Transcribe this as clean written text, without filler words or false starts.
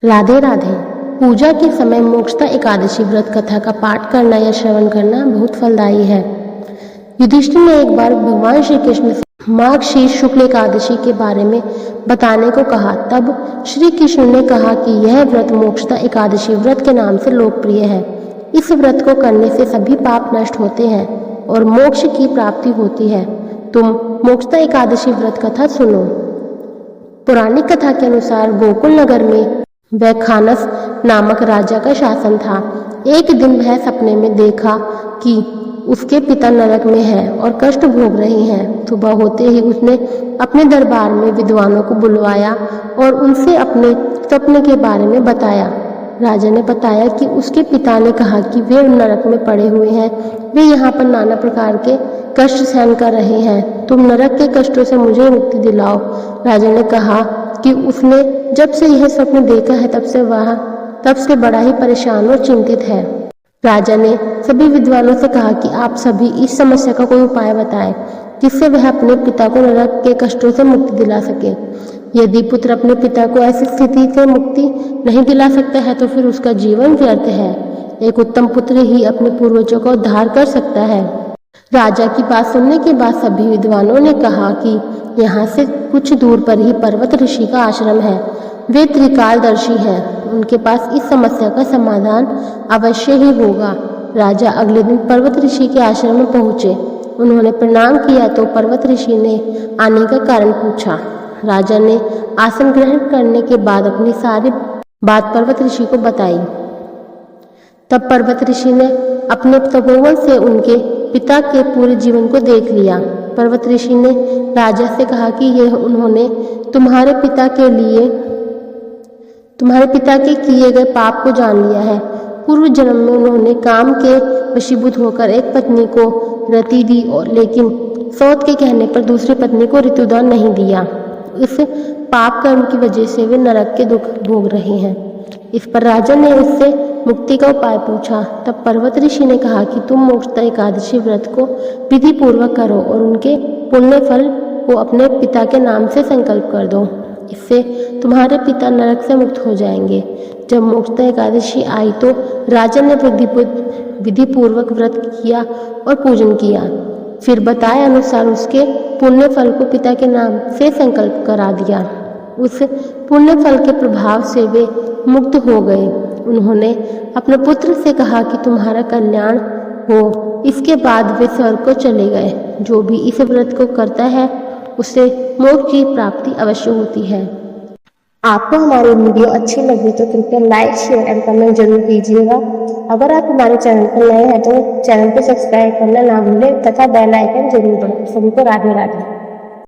राधे राधे। पूजा के समय मोक्षदा एकादशी व्रत कथा का पाठ करना या श्रवण करना बहुत फलदायी है। युधिष्ठिर ने एक बार भगवान श्री कृष्ण से मार्गशीर्ष शुक्ल एकादशी के बारे में बताने को कहा। तब श्री कृष्ण ने कहा कि यह व्रत मोक्षदा एकादशी व्रत के नाम से लोकप्रिय है। इस व्रत को करने से सभी पाप नष्ट होते हैं और मोक्ष की प्राप्ति होती है। तुम मोक्षदा एकादशी व्रत कथा सुनो। पौराणिक कथा के अनुसार गोकुल नगर में वैखानस नामक राजा का शासन था। एक दिन वह सपने में देखा कि उसके पिता नरक में हैं और कष्ट भोग रहे हैं। सुबह होते ही उसने अपने दरबार में विद्वानों को बुलवाया और उनसे अपने सपने के बारे में बताया। राजा ने बताया कि उसके पिता ने कहा कि वे नरक में पड़े हुए हैं, वे यहाँ पर नाना प्रकार के कष्ट सहन कर रहे हैं, तुम नरक के कष्टों से मुझे मुक्ति दिलाओ। राजा ने कहा कि उसने जब से यह स्वप्न देखा है तब से बड़ा ही परेशान और चिंतित है। राजा ने सभी विद्वानों से कहा कि आप सभी इस समस्या का कोई उपाय बताएं जिससे वह अपने पिता को नरक के कष्टों से मुक्ति दिला सके। यदि पुत्र अपने पिता को ऐसी स्थिति से मुक्ति नहीं दिला सकता है तो फिर उसका जीवन व्यर्थ है। एक उत्तम पुत्र ही अपने पूर्वजों का उद्धार कर सकता है। राजा की बात सुनने के बाद सभी विद्वानों ने कहा कि यहाँ से कुछ दूर पर ही पर्वत ऋषि का आश्रम है। वे त्रिकालदर्शी हैं, उनके पास इस समस्या का समाधान अवश्य ही होगा। राजा अगले दिन पर्वत ऋषि के आश्रम में पहुंचे। उन्होंने प्रणाम किया तो पर्वत ऋषि ने आने का कारण पूछा। राजा ने आसन ग्रहण करने के बाद अपनी सारी बात पर्वत ऋषि को बताई। तब पर्वत ऋषि ने अपने तपोवन से उनके पिता के पूरे जीवन को देख लिया। पर्वत ऋषि ने राजा से कहा कि यह उन्होंने तुम्हारे पिता के किए गए पाप को जान लिया है। पूर्व जन्म में उन्होंने काम के वशीभूत होकर एक पत्नी को रति दी और लेकिन सौत के कहने पर दूसरी पत्नी को ऋतुदान नहीं दिया। इस पाप कर्म की वजह से वे नरक के दुख भोग रहे हैं। इस पर राजा ने उससे मुक्ति का उपाय पूछा। तब पर्वत ऋषि ने कहा कि तुम मोक्षदा एकादशी व्रत को विधि पूर्वक करो और उनके पुण्य फल को अपने पिता के नाम से संकल्प कर दो। इससे तुम्हारे पिता नरक से मुक्त हो जाएंगे। जब मोक्षदा एकादशी आई तो राजा ने विधि पूर्वक व्रत किया और पूजन किया। फिर बताए अनुसार उसके पुण्य फल को पिता के नाम से संकल्प करा दिया। उस पुण्य फल के प्रभाव से वे मुक्त हो गए। उन्होंने अपने पुत्र से कहा कि तुम्हारा कल्याण हो। इसके बाद वे स्वर्ग को चले गए। जो भी इस व्रत को करता है उसे मोक्ष की प्राप्ति अवश्य होती है। आपको हमारी वीडियो अच्छी लगी तो कृपया लाइक, शेयर एंड कमेंट जरूर कीजिएगा। अगर आप हमारे चैनल पर नए हैं तो चैनल को सब्सक्राइब करना ना भूलें तथा बेल आइकन जरूर दबाएं। सभी को राधे राधे।